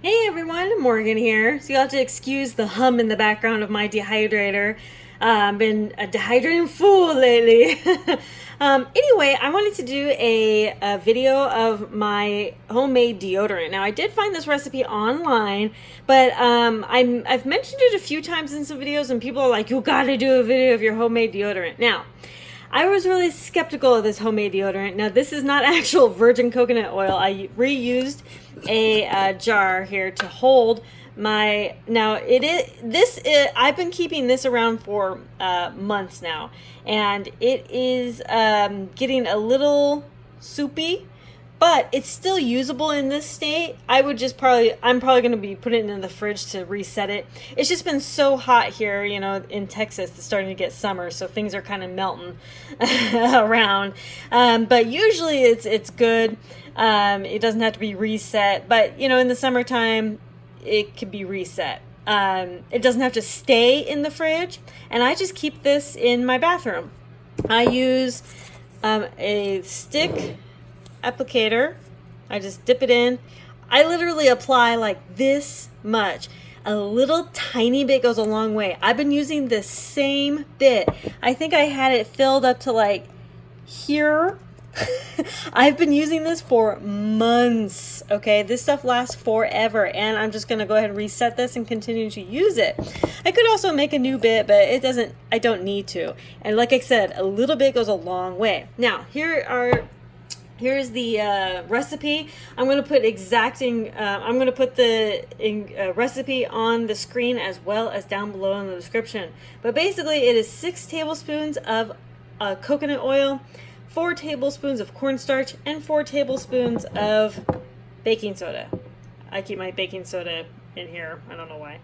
Hey everyone, Morgan here. So you'll have to excuse the hum in the background of my dehydrator. I've been a dehydrating fool lately. Anyway, I wanted to do a video of my homemade deodorant. Now, I did find this recipe online, but I've mentioned it a few times in some videos, and people are like, you gotta do a video of your homemade deodorant. Now, I was really skeptical of this homemade deodorant. Now, this is not actual virgin coconut oil. I reused a jar here to hold my. Now, I've been keeping this around for months now, and it is getting a little soupy, but it's still usable in this state. I'm probably going to be putting it in the fridge to reset it. It's just been so hot here, in Texas. It's starting to get summer, so things are kind of melting around. But usually it's good. It doesn't have to be reset, but in the summertime, it could be reset. It doesn't have to stay in the fridge, and I just keep this in my bathroom. I use a stick applicator. I just dip it in. I literally apply like this much. A little tiny bit goes a long way. I've been using this same bit. I think I had it filled up to like here. I've been using this for months. Okay, this stuff lasts forever, and I'm just gonna go ahead and reset this and continue to use it. I could also make a new bit, but I don't need to. And like I said, a little bit goes a long way. Now, here's the recipe. I'm going to put the recipe on the screen as well as down below in the description. But basically, it is 6 tablespoons of coconut oil, 4 tablespoons of cornstarch, and 4 tablespoons of baking soda. I keep my baking soda in here. I don't know why.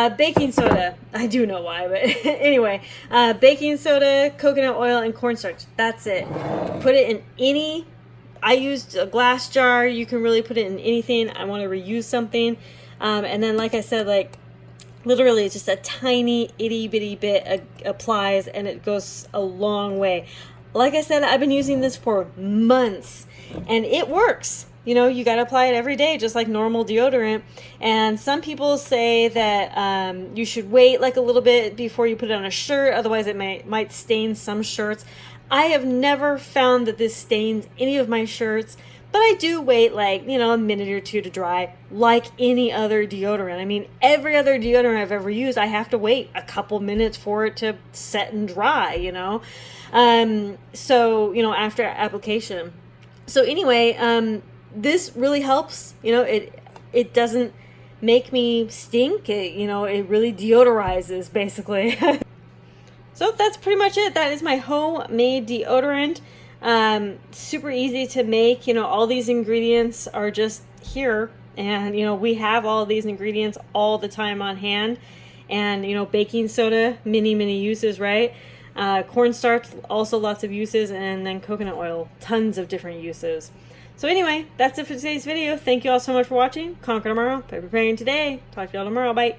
Baking soda. I do know why, but anyway. Baking soda, coconut oil, and cornstarch. That's it. Put it in any. I used a glass jar. You can really put it in anything. I want to reuse something. And then, like I said, literally just a tiny itty bitty bit applies, and it goes a long way. Like I said, I've been using this for months, and it works. You got to apply it every day, just like normal deodorant. And some people say that you should wait like a little bit before you put it on a shirt. Otherwise, it might stain some shirts. I have never found that this stains any of my shirts, but I do wait a minute or two to dry like any other deodorant. I mean, every other deodorant I've ever used, I have to wait a couple minutes for it to set and dry, after application. So anyway, this really helps. It doesn't make me stink. It really deodorizes, basically. So that's pretty much it. That is my homemade deodorant. Super easy to make. All these ingredients are just here. And, we have all these ingredients all the time on hand. And, baking soda, many uses, right? Cornstarch, also lots of uses. And then coconut oil, tons of different uses. So anyway, that's it for today's video. Thank you all so much for watching. Conquer tomorrow by preparing today. Talk to y'all tomorrow. Bye.